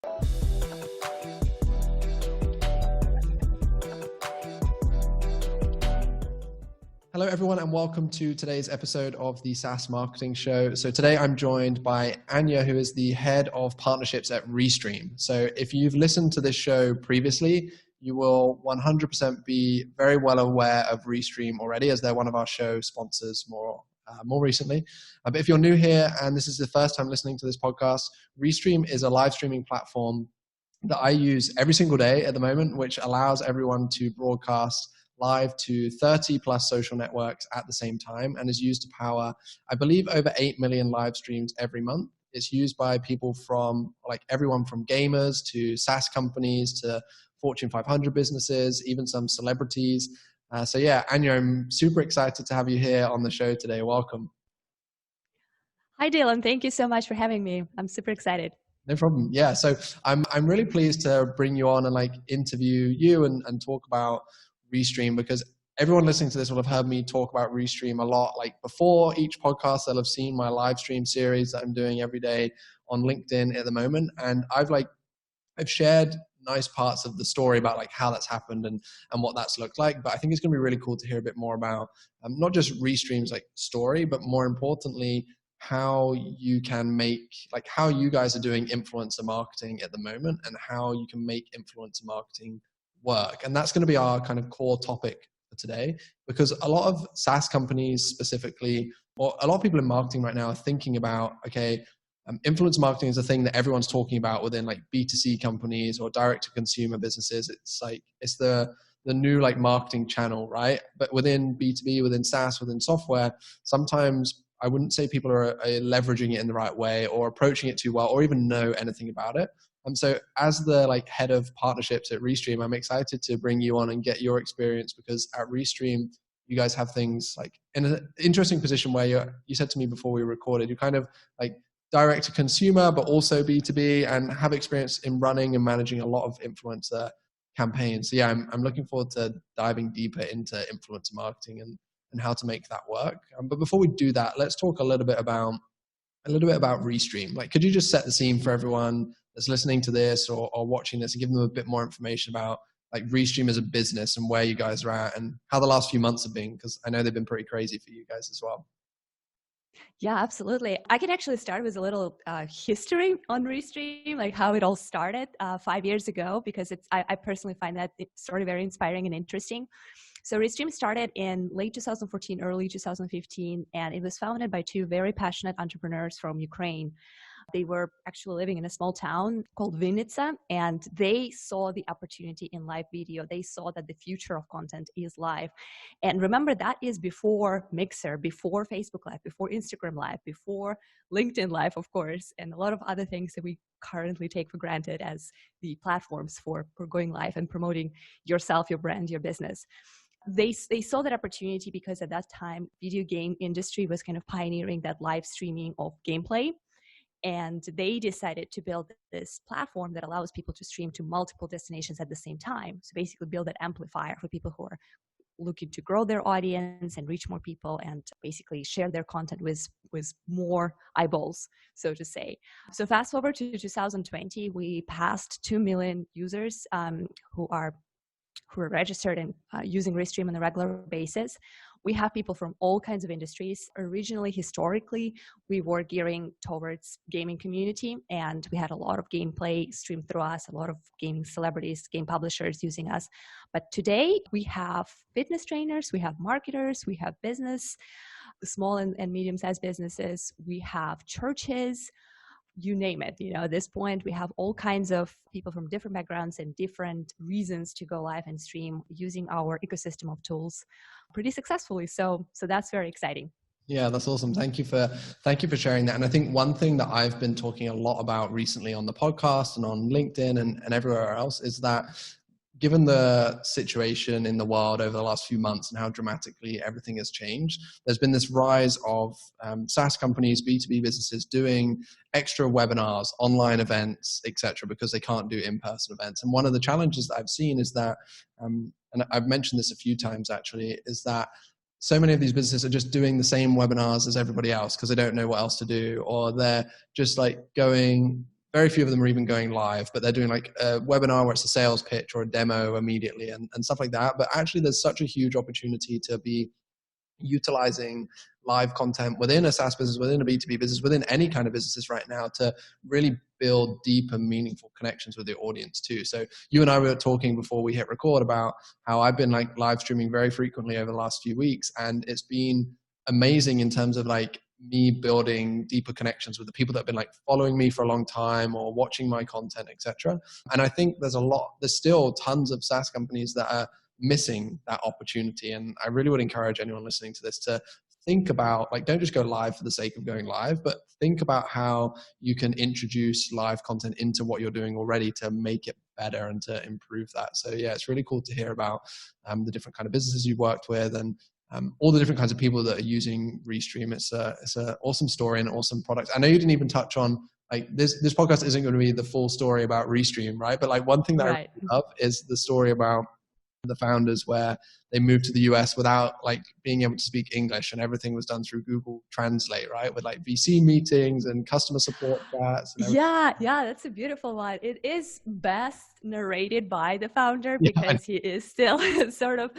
Hello, everyone, and welcome to today's episode of the SaaS Marketing Show. So today I'm joined by Anya, who is the head of partnerships at Restream. So if you've listened to this show previously, you will 100% be very well aware of Restream already, as they're one of our show sponsors more recently. But if you're new here and this is the first time listening to this podcast, Restream is a live streaming platform that I use every single day at the moment, which allows everyone to broadcast live to 30 plus social networks at the same time, and is used to power, I believe, over 8 million live streams every month. It's used by people from everyone from gamers to SaaS companies to Fortune 500 businesses, even some celebrities. So yeah, Anya, I'm super excited to have you here on the show today. Welcome. Hi, Dylan. Thank you so much for having me. I'm super excited. No problem. Yeah, so I'm really pleased to bring you on and interview you and talk about Restream, because everyone listening to this will have heard me talk about Restream a lot. Before each podcast, they'll have seen my live stream series that I'm doing every day on LinkedIn at the moment, and I've shared nice parts of the story about how that's happened and what that's looked like. But I think it's going to be really cool to hear a bit more about not just Restream's story, but more importantly, how you can make, how you guys are doing influencer marketing at the moment and how you can make influencer marketing work. And that's going to be our kind of core topic for today, because a lot of SaaS companies specifically, or a lot of people in marketing right now are thinking about, influencer marketing is a thing that everyone's talking about within B2C companies or direct to consumer businesses. It's the new marketing channel, right? But within B2B, within SaaS, within software, sometimes I wouldn't say people are leveraging it in the right way or approaching it too well or even know anything about it. And so as the head of partnerships at Restream, I'm excited to bring you on and get your experience, because at Restream, you guys have things in an interesting position where you said to me before we recorded, you're kind of direct to consumer, but also B2B, and have experience in running and managing a lot of influencer campaigns. So yeah, I'm looking forward to diving deeper into influencer marketing and how to make that work. But before we do that, let's talk a little bit about Restream. Could you just set the scene for everyone that's listening to this or watching this and give them a bit more information about Restream as a business and where you guys are at and how the last few months have been, because I know they've been pretty crazy for you guys as well. Yeah, absolutely. I can actually start with a little history on Restream, how it all started 5 years ago, because I personally find that story very inspiring and interesting. So Restream started in late 2014, early 2015, and it was founded by two very passionate entrepreneurs from Ukraine. They were actually living in a small town called Vinnytsia, and they saw the opportunity in live video. They saw that the future of content is live. And remember, that is before Mixer, before Facebook Live, before Instagram Live, before LinkedIn Live, of course, and a lot of other things that we currently take for granted as the platforms for going live and promoting yourself, your brand, your business. They saw that opportunity because at that time, video game industry was kind of pioneering that live streaming of gameplay. And they decided to build this platform that allows people to stream to multiple destinations at the same time. So basically build that amplifier for people who are looking to grow their audience and reach more people and basically share their content with more eyeballs, so to say. So fast forward to 2020, we passed 2 million users who are registered and using Restream on a regular basis. We have people from all kinds of industries. Originally, historically, we were gearing towards gaming community, and we had a lot of gameplay streamed through us, a lot of gaming celebrities, game publishers using us. But today, we have fitness trainers, we have marketers, we have business, small and medium-sized businesses, we have churches, you name it. At this point, we have all kinds of people from different backgrounds and different reasons to go live and stream using our ecosystem of tools pretty successfully. So that's very exciting. Yeah, that's awesome. Thank you for sharing that. And I think one thing that I've been talking a lot about recently on the podcast and on LinkedIn and everywhere else is that given the situation in the world over the last few months and how dramatically everything has changed, there's been this rise of SaaS companies, B2B businesses doing extra webinars, online events, etc., because they can't do in-person events. And one of the challenges that I've seen is that, and I've mentioned this a few times actually, is that so many of these businesses are just doing the same webinars as everybody else because they don't know what else to do, or they're just like going very few of them are even going live, but they're doing like a webinar where it's a sales pitch or a demo immediately and stuff like that. But actually there's such a huge opportunity to be utilizing live content within a SaaS business, within a B2B business, within any kind of businesses right now to really build deep and meaningful connections with the audience too. So you and I were talking before we hit record about how I've been like live streaming very frequently over the last few weeks, and it's been amazing in terms of like me building deeper connections with the people that have been like following me for a long time or watching my content, etc. And I think there's still tons of SaaS companies that are missing that opportunity. And I really would encourage anyone listening to this to think about, like, don't just go live for the sake of going live, but think about how you can introduce live content into what you're doing already to make it better and to improve that. So yeah, it's really cool to hear about the different kind of businesses you've worked with and all the different kinds of people that are using Restream. It's an awesome story and awesome product. I know you didn't even touch on, like, this podcast isn't going to be the full story about Restream, right? But like one thing that I really love is the story about the founders where they moved to the US without like being able to speak English, and everything was done through Google Translate, right? With like VC meetings and customer support chats. And yeah, that's a beautiful one. It is best narrated by the founder because he is still sort of,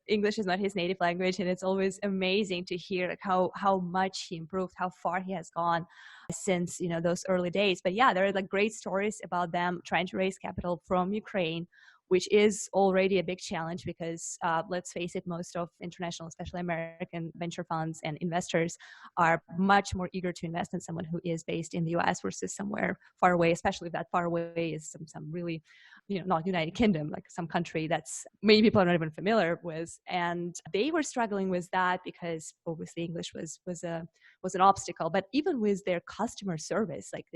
English is not his native language, and it's always amazing to hear like how much he improved, how far he has gone since those early days. But yeah, there are like great stories about them trying to raise capital from Ukraine, which is already a big challenge because let's face it, most of international, especially American venture funds and investors are much more eager to invest in someone who is based in the US versus somewhere far away, especially if that far away is some really, not United Kingdom, like some country that's maybe people are not even familiar with. And they were struggling with that because obviously English was an obstacle. But even with their customer service, like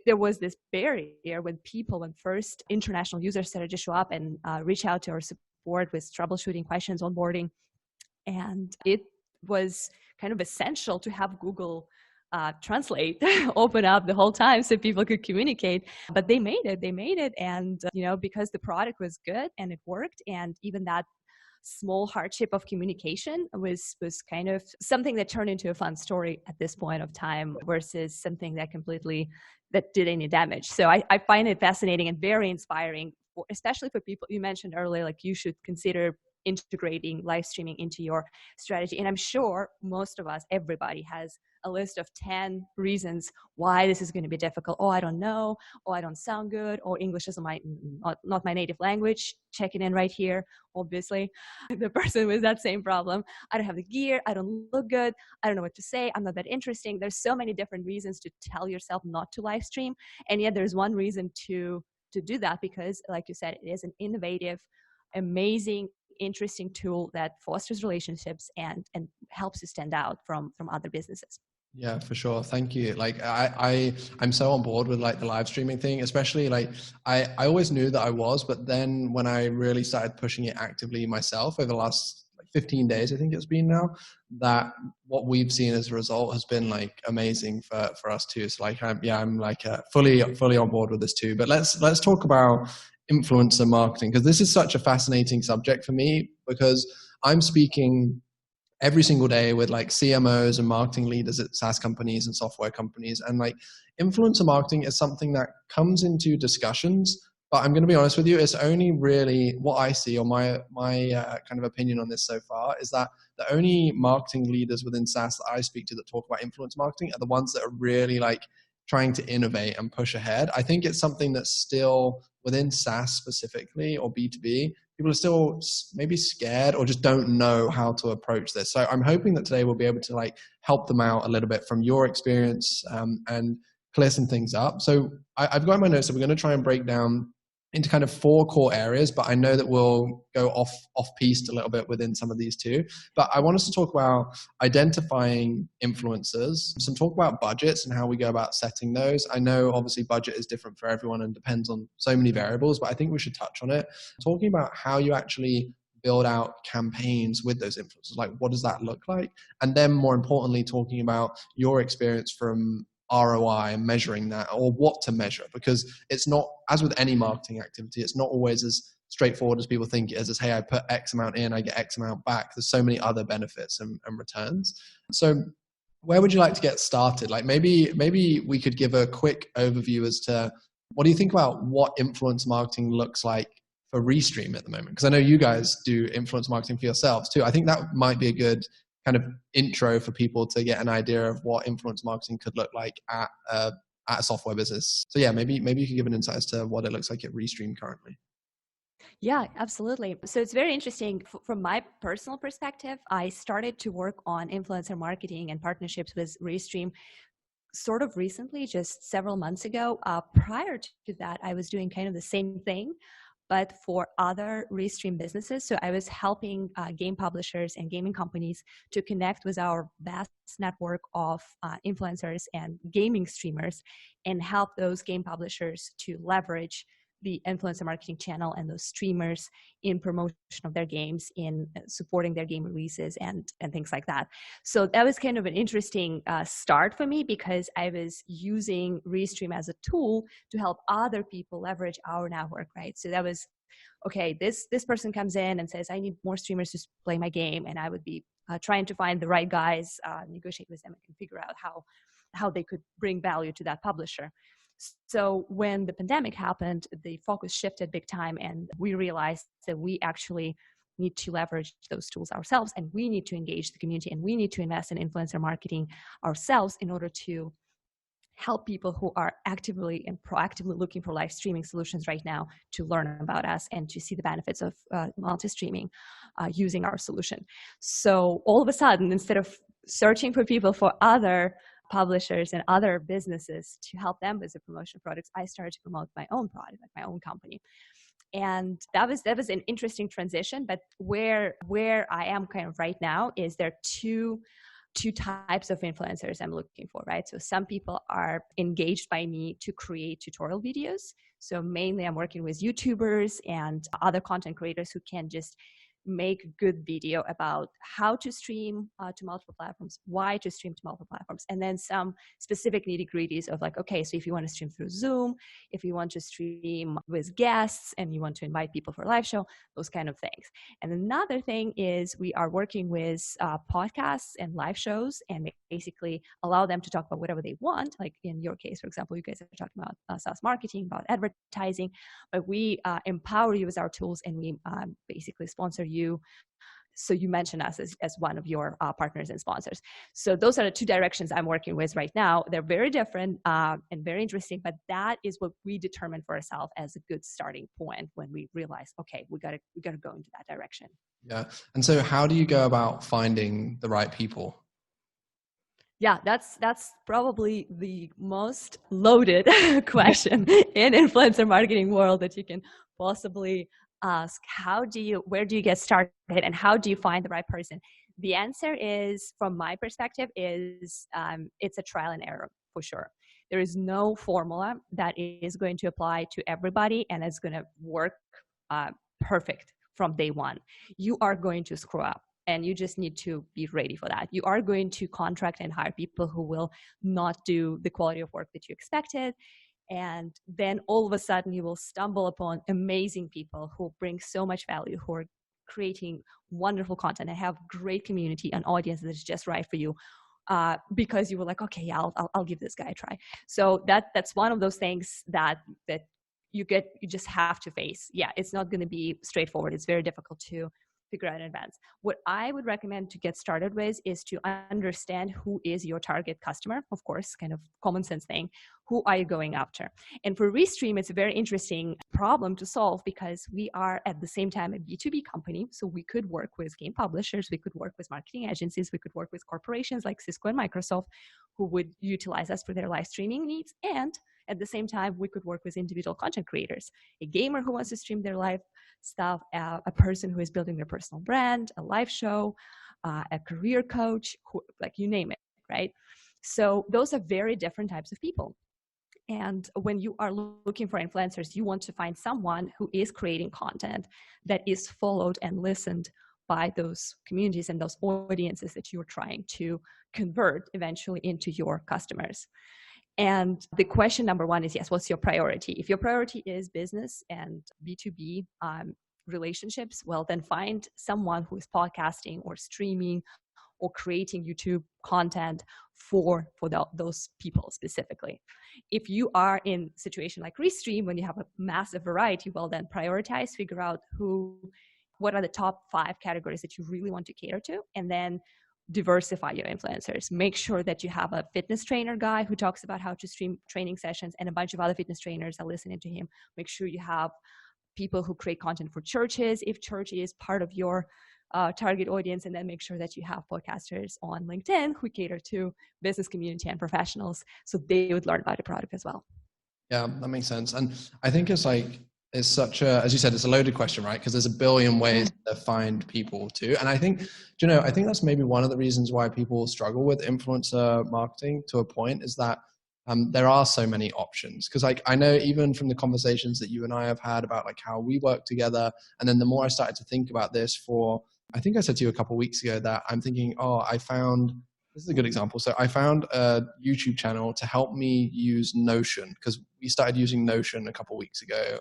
there was this barrier when first international users started to show up and reach out to our support with troubleshooting questions, onboarding. And it was kind of essential to have Google Translate open up the whole time so people could communicate. But they made it. And, because the product was good and it worked, and even that small hardship of communication was kind of something that turned into a fun story at this point of time versus something that did any damage. So I find it fascinating and very inspiring, especially for people you mentioned earlier, like you should consider integrating live streaming into your strategy. And I'm sure most of us, everybody has a list of 10 reasons why this is going to be difficult. Oh, I don't know. Oh, I don't sound good. Or English is not my native language. Check it in right here. Obviously, the person with that same problem. I don't have the gear. I don't look good. I don't know what to say. I'm not that interesting. There's so many different reasons to tell yourself not to live stream. And yet there's one reason to do that, because like you said, it is an innovative, amazing, interesting tool that fosters relationships and helps you stand out from other businesses. Yeah, for sure. Thank you. Like I'm so on board with like the live streaming thing, especially like I always knew that I was, but then when I really started pushing it actively myself over the last 15 days, I think it's been now, that what we've seen as a result has been like amazing for us too. So like, I'm like fully on board with this too. But let's talk about influencer marketing, because this is such a fascinating subject for me, because I'm speaking every single day with like CMOs and marketing leaders at SaaS companies and software companies. And like influencer marketing is something that comes into discussions, but I'm going to be honest with you, it's only really what I see, or my kind of opinion on this so far, is that the only marketing leaders within SaaS that I speak to that talk about influence marketing are the ones that are really like trying to innovate and push ahead. I think it's something that's still within SaaS specifically, or B2B, people are still maybe scared or just don't know how to approach this. So I'm hoping that today we'll be able to like help them out a little bit from your experience and clear some things up. So I've got in my notes that we're going to try and break down into kind of 4 core areas, but I know that we'll go off-piste a little bit within some of these too. But I want us to talk about identifying influencers, some talk about budgets and how we go about setting those. I know obviously budget is different for everyone and depends on so many variables, but I think we should touch on it. Talking about how you actually build out campaigns with those influencers, like what does that look like? And then more importantly, talking about your experience from ROI and measuring that, or what to measure, because it's not, as with any marketing activity, it's not always as straightforward as people think it is, as hey, I put X amount in, I get X amount back. There's so many other benefits and returns. So where would you like to get started? Like maybe we could give a quick overview as to what do you think about what influence marketing looks like for Restream at the moment? Because I know you guys do influence marketing for yourselves too. I think that might be a good kind of intro for people to get an idea of what influence marketing could look like at a software business. So yeah, maybe you could give an insight as to what it looks like at Restream currently. Yeah, absolutely. So it's very interesting. From my personal perspective, I started to work on influencer marketing and partnerships with Restream sort of recently, just several months ago. Prior to that, I was doing kind of the same thing, but for other Restream businesses. So I was helping game publishers and gaming companies to connect with our vast network of influencers and gaming streamers and help those game publishers to leverage the influencer marketing channel and those streamers in promotion of their games, in supporting their game releases and things like that. So that was kind of an interesting start for me, because I was using Restream as a tool to help other people leverage our network, right? So that was, okay, this person comes in and says, I need more streamers to play my game. And I would be trying to find the right guys, negotiate with them, and figure out how they could bring value to that publisher. So when the pandemic happened, the focus shifted big time, and we realized that we actually need to leverage those tools ourselves, and we need to engage the community, and we need to invest in influencer marketing ourselves in order to help people who are actively and proactively looking for live streaming solutions right now to learn about us and to see the benefits of multi-streaming using our solution. So all of a sudden, instead of searching for people for other publishers and other businesses to help them with the promotion products, I started to promote my own product, like my own company. And that was an interesting transition. But where I am kind of right now is there are two types of influencers I'm looking for, right? So some people are engaged by me to create tutorial videos. So mainly I'm working with YouTubers and other content creators who can just make good video about how to stream to multiple platforms, why to stream to multiple platforms, and then some specific nitty-gritties of like, okay, so if you want to stream through Zoom, if you want to stream with guests and you want to invite people for a live show, those kind of things. And another thing is we are working with podcasts and live shows and basically allow them to talk about whatever they want. Like in your case, for example, you guys are talking about SaaS marketing, about advertising, but we empower you with our tools, and we basically sponsor you. So you mentioned us as one of your partners and sponsors. So those are the two directions I'm working with right now. They're very different and very interesting, but that is what we determined for ourselves as a good starting point when we realized, okay, we gotta go into that direction. Yeah. And so how do you go about finding the right people? Yeah, that's probably the most loaded question in influencer marketing world that you can possibly ask. Where do you get started, and how do you find the right person? The answer is, from my perspective, is it's a trial and error for sure. There is no formula that is going to apply to everybody and it's going to work perfect from day one. You are going to screw up, and you just need to be ready for that. You are going to contract and hire people who will not do the quality of work that you expected. And then all of a sudden you will stumble upon amazing people who bring so much value, who are creating wonderful content and have great community and audience that's just right for you. Because you were like, okay, yeah, I'll give this guy a try. So that's one of those things that you just have to face. Yeah, it's not going to be straightforward. It's very difficult to figure out in advance. What I would recommend to get started with is to understand who is your target customer. Of course, kind of common sense thing. Who are you going after? And for Restream, it's a very interesting problem to solve because we are at the same time a B2B company. So we could work with game publishers, we could work with marketing agencies, we could work with corporations like Cisco and Microsoft who would utilize us for their live streaming needs. And at the same time, we could work with individual content creators, a gamer who wants to stream their live stuff, a person who is building their personal brand, a live show, a career coach, like you name it, right? So those are very different types of people. And when you are looking for influencers, you want to find someone who is creating content that is followed and listened by those communities and those audiences that you're trying to convert eventually into your customers. And the question number one is, yes, what's your priority? If your priority is business and B2B relationships, well, then find someone who is podcasting or streaming or creating YouTube content for those people specifically. If you are in a situation like Restream, when you have a massive variety, well, then prioritize, figure out what are the top 5 categories that you really want to cater to, and then diversify your influencers. Make sure that you have a fitness trainer guy who talks about how to stream training sessions, and a bunch of other fitness trainers are listening to him. Make sure you have people who create content for churches, if church is part of your target audience, and then make sure that you have podcasters on LinkedIn who cater to business community and professionals, so they would learn about the product as well. Yeah, that makes sense. And I think it's such a, as you said, it's a loaded question, right? Because there's a billion ways to find people too. And I think, I think that's maybe one of the reasons why people struggle with influencer marketing to a point, is that there are so many options. Because I know even from the conversations that you and I have had about how we work together, and then the more I started to think about this I think I said to you a couple of weeks ago that I'm thinking, this is a good example. So I found a YouTube channel to help me use Notion, because we started using Notion a couple of weeks ago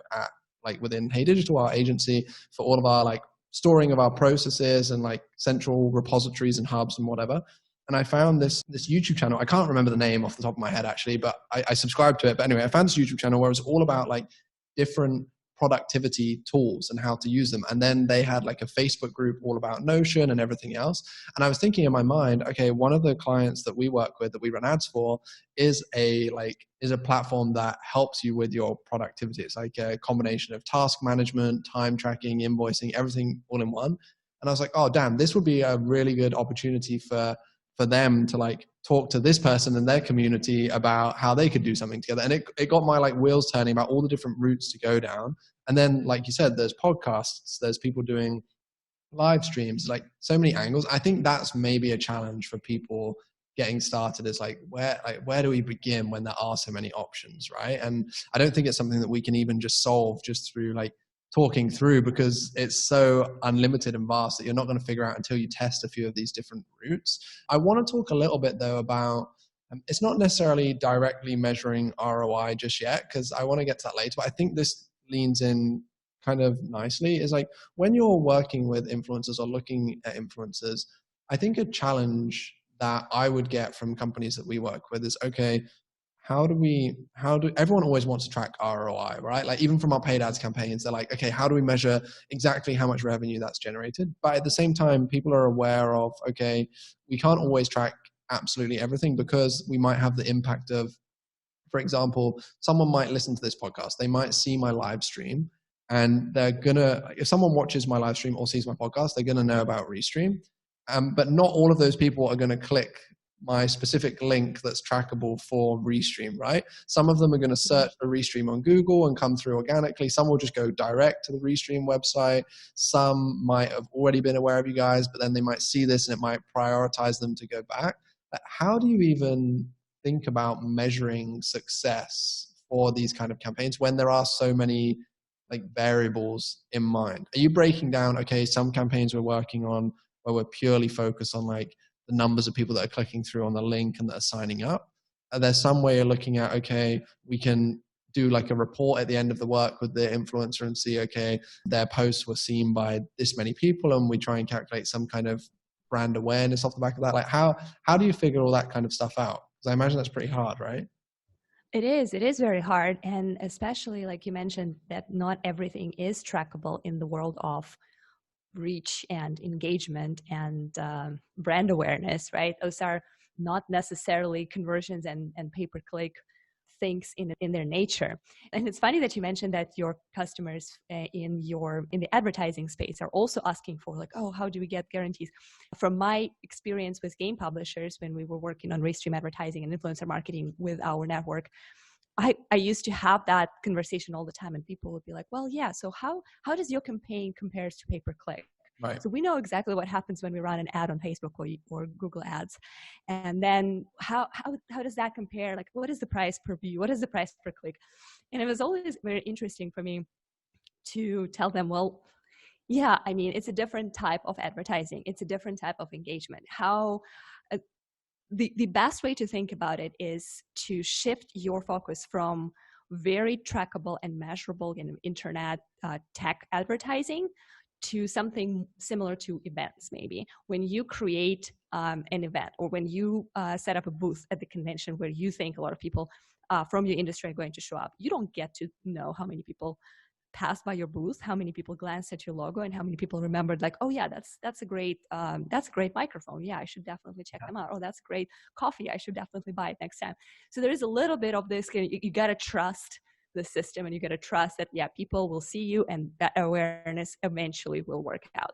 within Hey Digital, our agency, for all of our storing of our processes and central repositories and hubs and whatever. And I found this YouTube channel. I can't remember the name off the top of my head actually, but I subscribed to it. But anyway, I found this YouTube channel where it was all about different productivity tools and how to use them. And then they had a Facebook group all about Notion and everything else. And I was thinking in my mind, okay, one of the clients that we work with, that we run ads for, is a platform that helps you with your productivity. It's a combination of task management, time tracking, invoicing, everything all in one. And I was like, oh damn, this would be a really good opportunity for them to talk to this person in their community about how they could do something together. And it got my wheels turning about all the different routes to go down. And then, like you said, there's podcasts, there's people doing live streams, so many angles. I think that's maybe a challenge for people getting started, is where do we begin when there are so many options, right? And I don't think it's something that we can even just solve just through talking through, because it's so unlimited and vast that you're not going to figure out until you test a few of these different routes. I want to talk a little bit though about, it's not necessarily directly measuring ROI just yet, because I want to get to that later, but I think this leans in kind of nicely, is when you're working with influencers or looking at influencers, I think a challenge that I would get from companies that we work with is, okay, how do everyone always wants to track ROI, right? Even from our paid ads campaigns, they're okay, how do we measure exactly how much revenue that's generated? But at the same time, people are aware of, okay, we can't always track absolutely everything, because we might have the impact of, for example, someone might listen to this podcast, they might see my live stream, and if someone watches my live stream or sees my podcast, they're gonna know about Restream. But not all of those people are gonna click my specific link that's trackable for Restream, right? Some of them are going to search for Restream on Google and come through organically. Some will just go direct to the Restream website. Some might have already been aware of you guys, but then they might see this and it might prioritize them to go back. But how do you even think about measuring success for these kind of campaigns when there are so many variables in mind? Are you breaking down, okay, some campaigns we're working on where we're purely focused on the numbers of people that are clicking through on the link and that are signing up? Are there some way you're looking at, okay, we can do a report at the end of the work with the influencer and see, okay, their posts were seen by this many people, and we try and calculate some kind of brand awareness off the back of that? How do you figure all that kind of stuff out? Because I imagine that's pretty hard, right? It is very hard. And especially like you mentioned, that not everything is trackable in the world of reach and engagement and brand awareness, right? Those are not necessarily conversions and pay-per-click things in their nature. And it's funny that you mentioned that your customers in the advertising space are also asking for oh, how do we get guarantees? From my experience with game publishers, when we were working on Restream advertising and influencer marketing with our network, I used to have that conversation all the time, and people would be like, well, yeah, so how does your campaign compares to pay-per-click? Right. So we know exactly what happens when we run an ad on Facebook or Google Ads. And then how does that compare? What is the price per view? What is the price per click? And it was always very interesting for me to tell them, well, yeah, I mean, it's a different type of advertising. It's a different type of engagement. The best way to think about it is to shift your focus from very trackable and measurable internet tech advertising to something similar to events. Maybe when you create an event, or when you set up a booth at the convention where you think a lot of people from your industry are going to show up, you don't get to know how many people passed by your booth, how many people glanced at your logo, and how many people remembered, like, oh yeah, that's a great microphone. Yeah, I should definitely check them out. Oh, that's great coffee. I should definitely buy it next time. So there is a little bit of this. You got to trust the system, and you got to trust that, yeah, people will see you, and that awareness eventually will work out.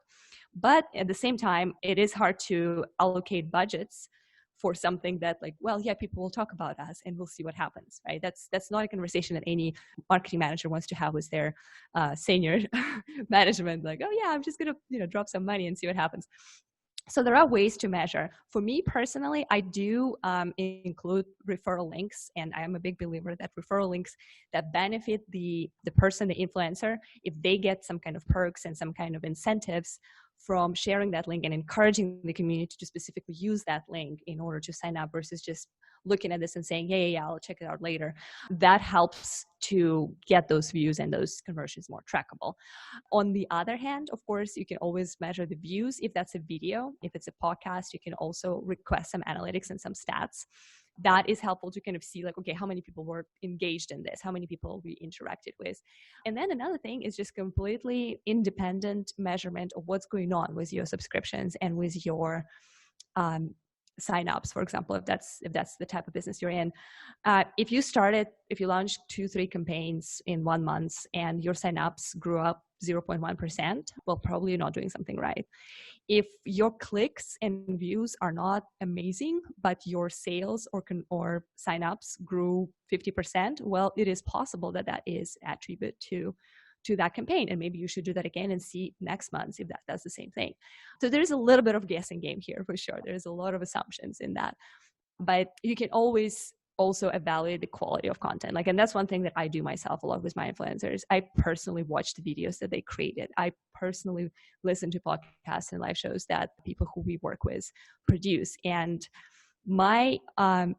But at the same time, it is hard to allocate budgets for something that, like, well, yeah, people will talk about us and we'll see what happens, right? That's not a conversation that any marketing manager wants to have with their senior management. Like, oh yeah, I'm just gonna drop some money and see what happens. So there are ways to measure. For me personally, I do include referral links, and I am a big believer that referral links that benefit the person, the influencer, if they get some kind of perks and some kind of incentives from sharing that link and encouraging the community to specifically use that link in order to sign up, versus just looking at this and saying, yeah, I'll check it out later. That helps to get those views and those conversions more trackable. On the other hand, of course, you can always measure the views. If that's a video, if it's a podcast, you can also request some analytics and some stats. That is helpful to kind of see, like, okay, how many people were engaged in this? How many people we interacted with? And then another thing is just completely independent measurement of what's going on with your subscriptions and with your signups, for example, if that's the type of business you're in. If you launched 2-3 campaigns in 1 month and your signups grew up 0.1%, well, probably you're not doing something right. If your clicks and views are not amazing, but your sales or signups grew 50%, well, it is possible that is attributed to that campaign. And maybe you should do that again and see next month if that does the same thing. So there's a little bit of guessing game here for sure. There's a lot of assumptions in that. But you can always also evaluate the quality of content. Like, and that's one thing that I do myself a lot with my influencers. I personally watch the videos that they created. I personally listen to podcasts and live shows that people who we work with produce. And my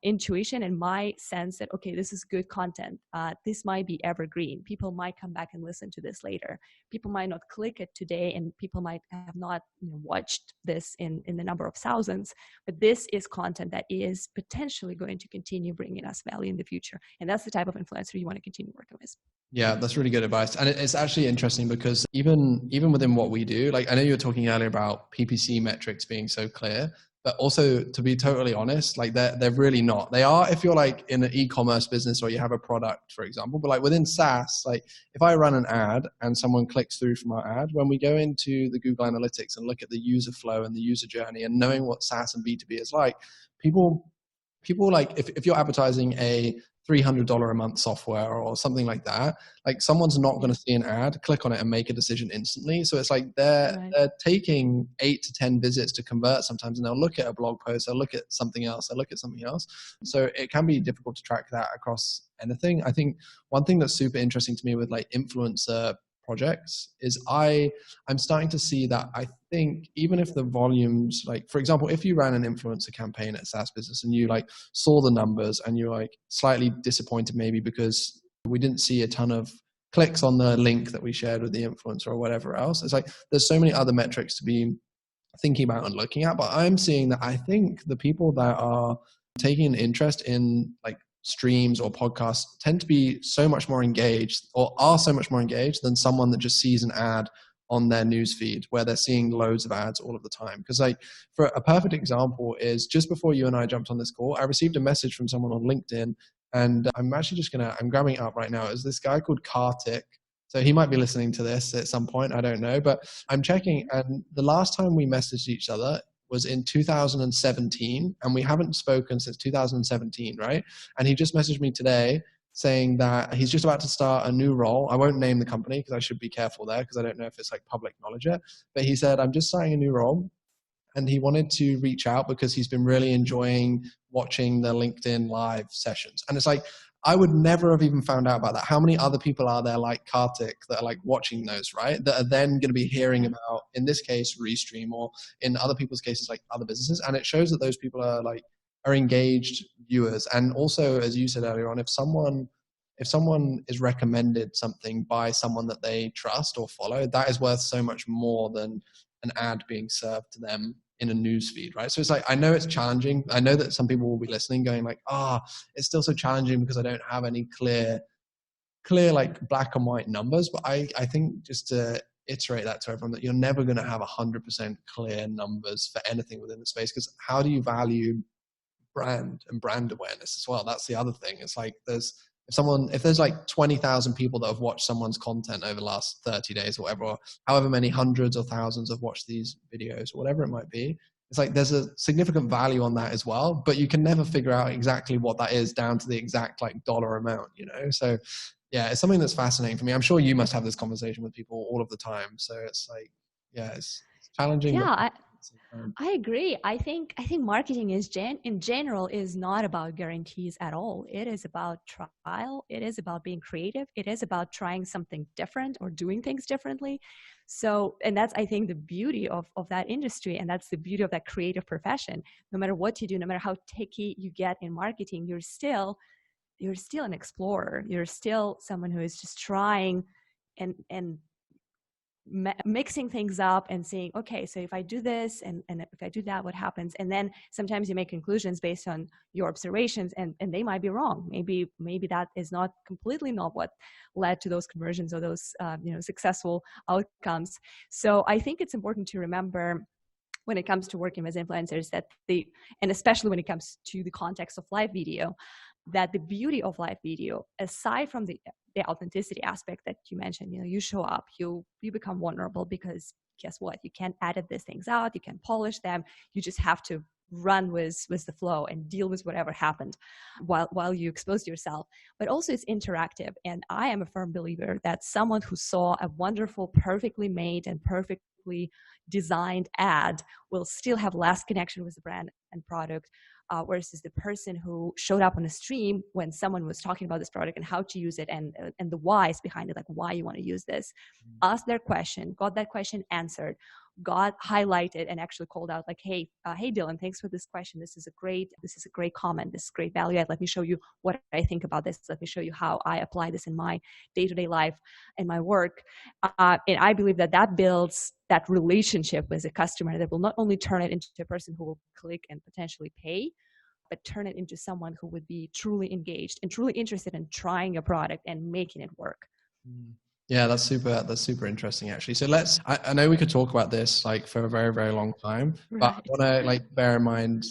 intuition and my sense that, okay, this is good content. This might be evergreen. People might come back and listen to this later. People might not click it today, and people might have not watched this in the number of thousands. But this is content that is potentially going to continue bringing us value in the future. And that's the type of influencer you want to continue working with. Yeah, that's really good advice. And it's actually interesting because even within what we do, like, I know you were talking earlier about PPC metrics being so clear, but also, to be totally honest, like they're really not. They are if you're like in an e-commerce business or you have a product, for example. But like within SaaS, like if I run an ad and someone clicks through from our ad, when we go into the Google Analytics and look at the user flow and the user journey and knowing what SaaS and B2B is like, people like, if you're advertising a $300 a month software or something like that, like someone's not going to see an ad, click on it and make a decision instantly. So it's like they're taking 8 to 10 visits to convert sometimes, and they'll look at a blog post, they'll look at something else, they'll look at something else. So it can be difficult to track that across anything. I think one thing that's super interesting to me with like influencer projects is I'm starting to see that I think even if the volumes, like for example, if you ran an influencer campaign at a SaaS business and you like saw the numbers and you're like slightly disappointed maybe because we didn't see a ton of clicks on the link that we shared with the influencer or whatever else, it's like there's so many other metrics to be thinking about and looking at. But I'm seeing that I think the people that are taking an interest in like streams or podcasts tend to be so much more engaged, or are so much more engaged than someone that just sees an ad on their newsfeed where they're seeing loads of ads all of the time. Because like for a perfect example is just before you and I jumped on this call, I received a message from someone on LinkedIn, and I'm actually I'm grabbing it up right now. It's this guy called Kartik. So he might be listening to this at some point, I don't know, but I'm checking, and the last time we messaged each other was in 2017, and we haven't spoken since 2017, right? And he just messaged me today saying that he's just about to start a new role. I won't name the company because I should be careful there because I don't know if it's like public knowledge yet. But he said, I'm just starting a new role. And he wanted to reach out because he's been really enjoying watching the LinkedIn live sessions. And it's like, I would never have even found out about that. How many other people are there like Kartik that are like watching those, right? That are then going to be hearing about, in this case, Restream, or in other people's cases, like other businesses. And it shows that those people are engaged viewers. And also, as you said earlier on, if someone is recommended something by someone that they trust or follow, that is worth so much more than an ad being served to them in a news feed, right? So it's like, I know it's challenging. I know that some people will be listening going like, it's still so challenging because I don't have any clear like black and white numbers. But I think just to iterate that to everyone, that you're never going to have 100% clear numbers for anything within the space, because how do you value brand and brand awareness as well? That's the other thing. It's like if there's like 20,000 people that have watched someone's content over the last 30 days or whatever, or however many hundreds or thousands have watched these videos, or whatever it might be, it's like there's a significant value on that as well, but you can never figure out exactly what that is down to the exact like dollar amount, So yeah, it's something that's fascinating for me. I'm sure you must have this conversation with people all of the time. So it's like, yeah, it's challenging. Yeah, I agree. I think marketing in general is not about guarantees at all. It is about trial. It is about being creative. It is about trying something different or doing things differently. So, and that's, I think, the beauty of that industry, and that's the beauty of that creative profession. No matter what you do, no matter how techy you get in marketing, you're still an explorer. You're still someone who is just trying and mixing things up and saying, okay, so if I do this and if I do that, what happens? And then sometimes you make conclusions based on your observations, and they might be wrong. Maybe that is not completely not what led to those conversions or those successful outcomes. So I think it's important to remember, when it comes to working with influencers, and especially when it comes to the context of live video, that the beauty of live video, aside from the authenticity aspect that you mentioned, you show up, you become vulnerable, because guess what? You can't edit these things out, you can polish them, you just have to run with the flow and deal with whatever happened while you expose yourself. But also it's interactive, and I am a firm believer that someone who saw a wonderful, perfectly made and perfectly designed ad will still have less connection with the brand and product, versus the person who showed up on a stream when someone was talking about this product and how to use it, and the whys behind it, like why you want to use this, asked their question, got that question answered, got highlighted, and actually called out like, hey Dylan, thanks for this question. This is a great comment. This is great value add. Let me show you what I think about this. Let me show you how I apply this in my day-to-day life and my work. And I believe that builds that relationship with a customer that will not only turn it into a person who will click and potentially pay, but turn it into someone who would be truly engaged and truly interested in trying a product and making it work. Yeah, that's super interesting, actually. So I know we could talk about this like for a very, very long time, but I want to like bear in mind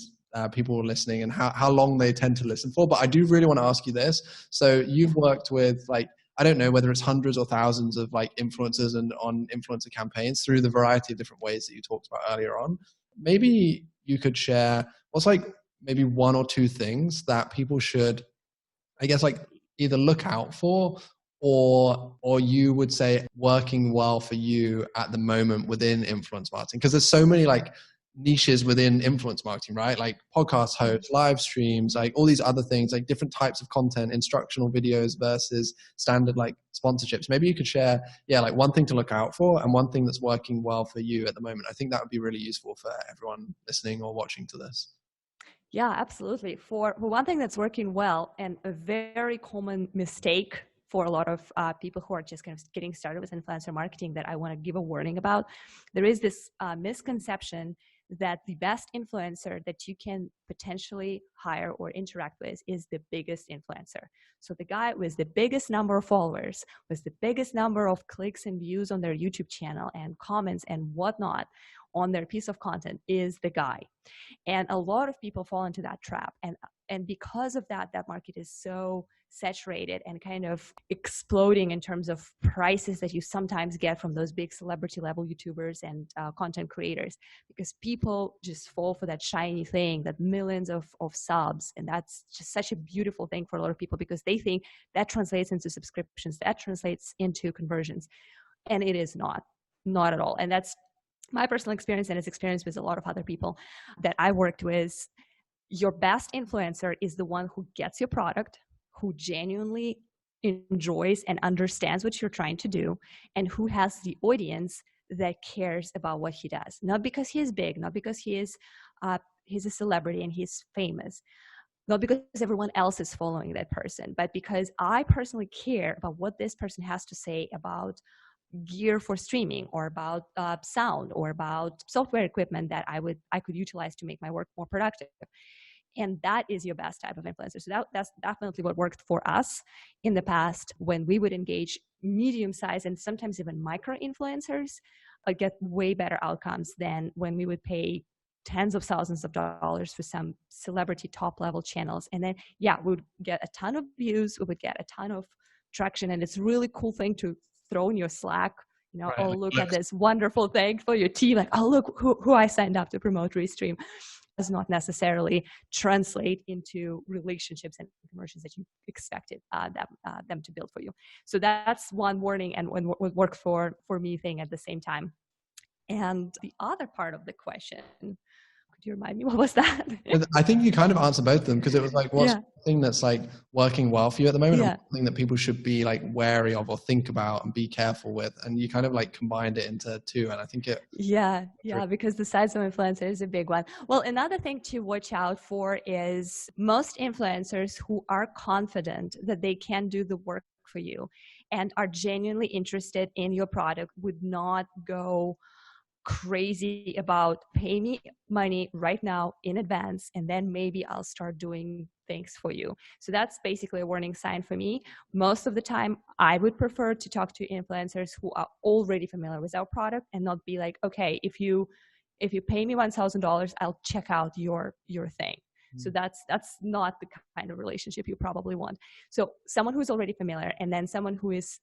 people listening and how long they tend to listen for. But I do really want to ask you this. So you've worked with like, I don't know whether it's hundreds or thousands of like influencers and on influencer campaigns through the variety of different ways that you talked about earlier on. Maybe you could share what's like maybe one or two things that people should, I guess, like either look out for, or you would say working well for you at the moment within influence marketing? Because there's so many like niches within influence marketing, right? Like podcast hosts, live streams, like all these other things, like different types of content, instructional videos versus standard like sponsorships. Maybe you could share, like one thing to look out for and one thing that's working well for you at the moment. I think that would be really useful for everyone listening or watching to this. Yeah, absolutely. For one thing that's working well, and a very common mistake for a lot of people who are just kind of getting started with influencer marketing that I want to give a warning about, there is this misconception that the best influencer that you can potentially hire or interact with is the biggest influencer. So the guy with the biggest number of followers, with the biggest number of clicks and views on their YouTube channel and comments and whatnot on their piece of content is the guy. And a lot of people fall into that trap. And because of that, that market is so saturated and kind of exploding in terms of prices that you sometimes get from those big celebrity level YouTubers and content creators, because people just fall for that shiny thing, that millions of subs. And that's just such a beautiful thing for a lot of people, because they think that translates into subscriptions, that translates into conversions. And it is not at all. And that's my personal experience, and it's experience with a lot of other people that I worked with. Your best influencer is the one who gets your product, who genuinely enjoys and understands what you're trying to do, and who has the audience that cares about what he does. Not because he is big, not because he's a celebrity and he's famous, not because everyone else is following that person, but because I personally care about what this person has to say about gear for streaming, or about sound, or about software equipment that I could utilize to make my work more productive. And that is your best type of influencer. So that's definitely what worked for us in the past, when we would engage medium-sized and sometimes even micro influencers, get way better outcomes than when we would pay tens of thousands of dollars for some celebrity top level channels. And then, we would get a ton of views, we would get a ton of traction. And it's a really cool thing to throw in your Slack, Right. oh, look at this wonderful thing for your team. Like, oh, look who I signed up to promote Restream. Does not necessarily translate into relationships and conversions that you expected them to build for you. So that's one warning, and what worked for me thing at the same time. And the other part of the question, could you remind me, what was that? I think you kind of answered both of them, because it was like, what's the thing that's like working well for you at the moment, and something that people should be like wary of or think about and be careful with, and you kind of like combined it into two, and I think it because the size of influencer is a big one. Well, another thing to watch out for is most influencers who are confident that they can do the work for you and are genuinely interested in your product would not go crazy about pay me money right now in advance, and then maybe I'll start doing things for you. So that's basically a warning sign for me. Most of the time, I would prefer to talk to influencers who are already familiar with our product, and not be like, okay, if you pay me $1,000, I'll check out your thing. So that's not the kind of relationship you probably want. So someone who's already familiar, and then someone who is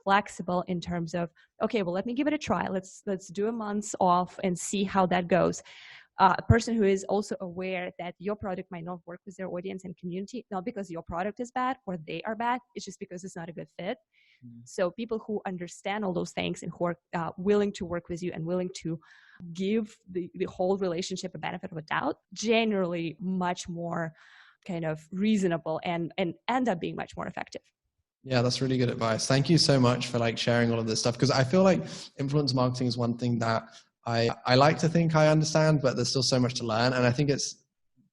flexible in terms of, okay, well, let me give it a try. Let's do a month off and see how that goes. A person who is also aware that your product might not work with their audience and community, not because your product is bad or they are bad, it's just because it's not a good fit. So people who understand all those things and who are willing to work with you and willing to give the whole relationship a benefit of a doubt, generally much more kind of reasonable and end up being much more effective. Yeah, that's really good advice. Thank you so much for like sharing all of this stuff, because I feel like influence marketing is one thing that I like to think I understand, but there's still so much to learn. And I think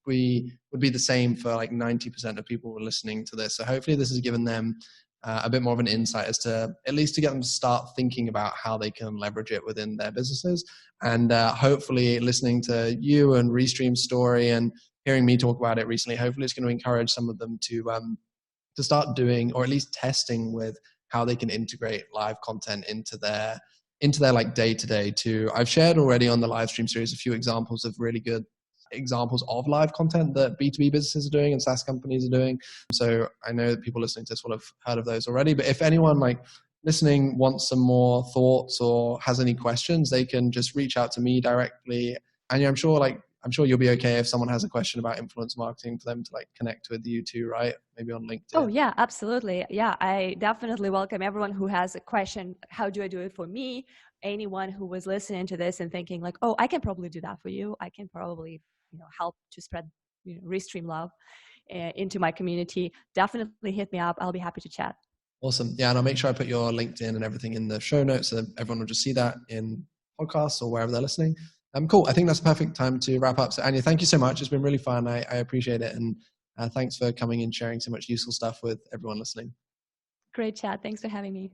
we would be the same for like 90% of people who are listening to this. So hopefully this has given them a bit more of an insight as to, at least to get them to start thinking about how they can leverage it within their businesses. And hopefully listening to you and Restream's story and hearing me talk about it recently, hopefully it's going to encourage some of them to start doing, or at least testing with how they can integrate live content into their like day-to-day too. I've shared already on the live stream series a few examples of really good examples of live content that B2B businesses are doing and SaaS companies are doing. So I know that people listening to this will have heard of those already, but if anyone like listening wants some more thoughts or has any questions, they can just reach out to me directly. And I'm sure you'll be okay if someone has a question about influence marketing, for them to like connect with you too, right? Maybe on LinkedIn. Oh yeah, absolutely. Yeah, I definitely welcome everyone who has a question. How do I do it for me? Anyone who was listening to this and thinking like, oh, I can probably do that for you. I can probably, help to spread, Restream love into my community. Definitely hit me up. I'll be happy to chat. Awesome. Yeah, and I'll make sure I put your LinkedIn and everything in the show notes so that everyone will just see that in podcasts or wherever they're listening. Cool. I think that's a perfect time to wrap up. So Anya, thank you so much. It's been really fun. I appreciate it. And thanks for coming and sharing so much useful stuff with everyone listening. Great chat. Thanks for having me.